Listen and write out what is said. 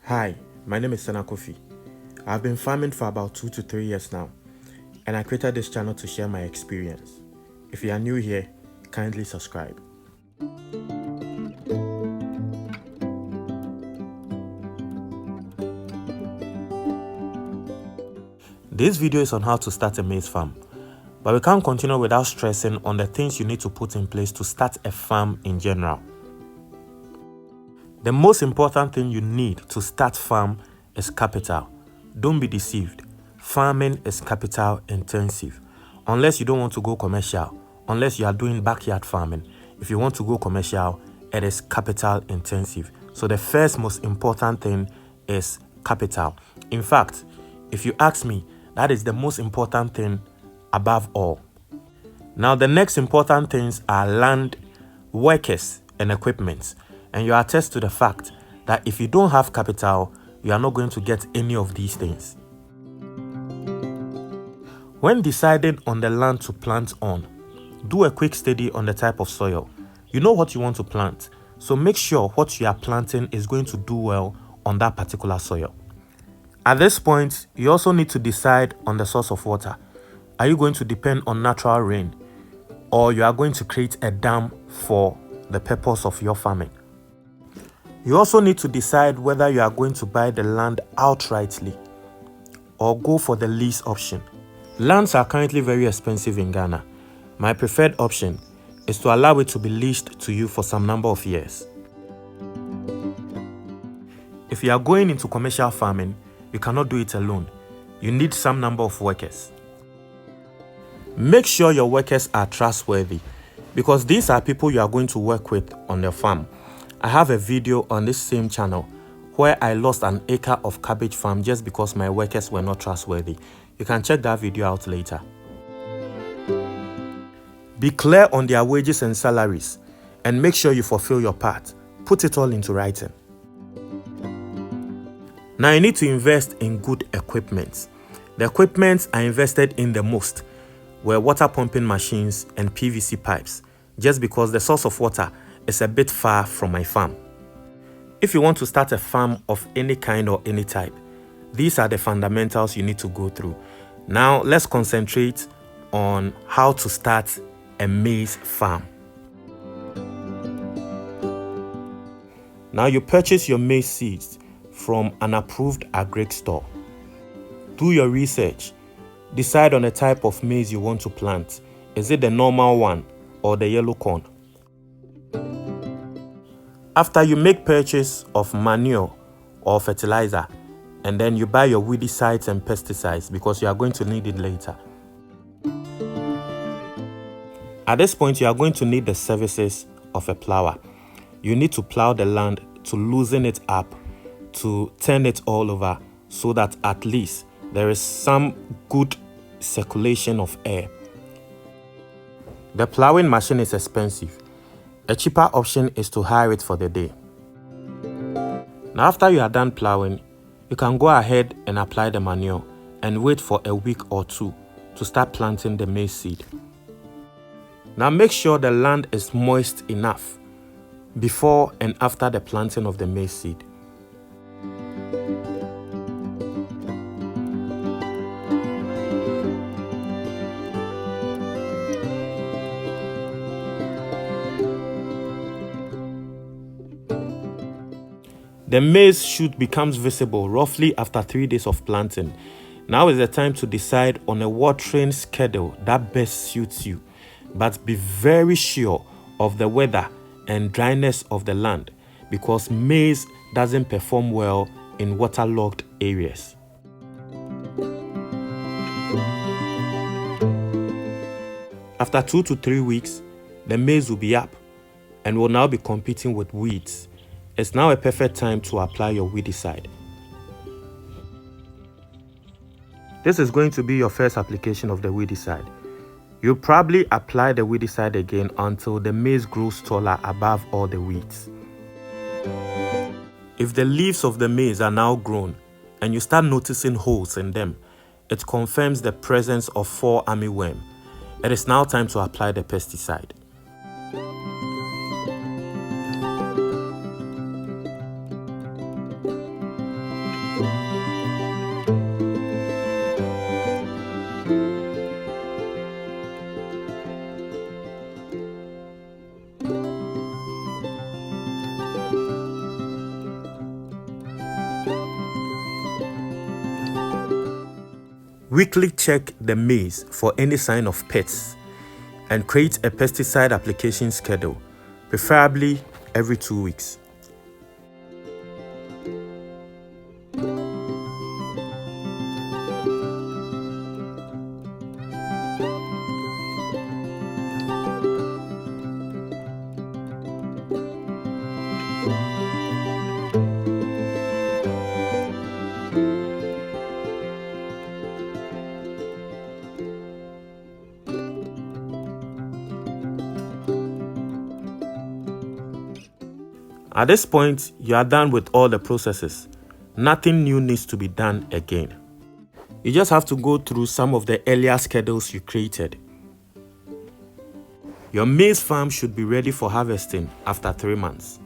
Hi, my name is Sana Kofi. I've been farming for about 2 to 3 years now, and I created this channel to share my experience. If you are new here, kindly subscribe. This video is on how to start a maize farm, but we can't continue without stressing on the things you need to put in place to start a farm in general. The most important thing you need to start farm is capital. Don't be deceived. Farming is capital intensive. Unless you don't want to go commercial, unless you are doing backyard farming. If you want to go commercial, it is capital intensive. So the first most important thing is capital. In fact, if you ask me, that is the most important thing above all. Now, the next important things are land, workers, and equipment. And you attest to the fact that if you don't have capital, you are not going to get any of these things. When deciding on the land to plant on, do a quick study on the type of soil. You know what you want to plant, so make sure what you are planting is going to do well on that particular soil. At this point, you also need to decide on the source of water. Are you going to depend on natural rain, or you are going to create a dam for the purpose of your farming? You also need to decide whether you are going to buy the land outrightly or go for the lease option. Lands are currently very expensive in Ghana. My preferred option is to allow it to be leased to you for some number of years. If you are going into commercial farming, you cannot do it alone. You need some number of workers. Make sure your workers are trustworthy, because these are people you are going to work with on the farm. I have a video on this same channel where I lost an acre of cabbage farm just because my workers were not trustworthy. You can check that video out later. Be clear on their wages and salaries, and make sure you fulfill your part. Put it all into writing. Now you need to invest in good equipment. The equipment I invested in the most were water pumping machines and PVC pipes, just because the source of water is a bit far from my farm. If you want to start a farm of any kind or any type, these are the fundamentals you need to go through. Now let's concentrate on how to start a maize farm. Now you purchase your maize seeds from an approved agric store. Do your research. Decide on the type of maize you want to plant. Is it the normal one or the yellow corn? After you make purchase of manure or fertilizer, and then you buy your weedicides and pesticides because you are going to need it later. At this point, you are going to need the services of a plower. You need to plow the land to loosen it up, to turn it all over, so that at least there is some good circulation of air. The plowing machine is expensive. A cheaper option is to hire it for the day. Now, after you are done plowing, you can go ahead and apply the manure and wait for a week or two to start planting the maize seed. Now make sure the land is moist enough before and after the planting of the maize seed. The maize shoot becomes visible roughly after 3 days of planting. Now is the time to decide on a watering schedule that best suits you, but be very sure of the weather and dryness of the land, because maize doesn't perform well in waterlogged areas. After 2 to 3 weeks, the maize will be up and will now be competing with weeds. It's now a perfect time to apply your weedicide. This is going to be your first application of the weedicide. You'll probably apply the weedicide again until the maize grows taller above all the weeds. If the leaves of the maize are now grown and you start noticing holes in them, it confirms the presence of fall armyworm. It is now time to apply the pesticide. Weekly check the maize for any sign of pests and create a pesticide application schedule, preferably every 2 weeks. At this point, you are done with all the processes. Nothing new needs to be done again. You just have to go through some of the earlier schedules you created. Your maize farm should be ready for harvesting after 3 months.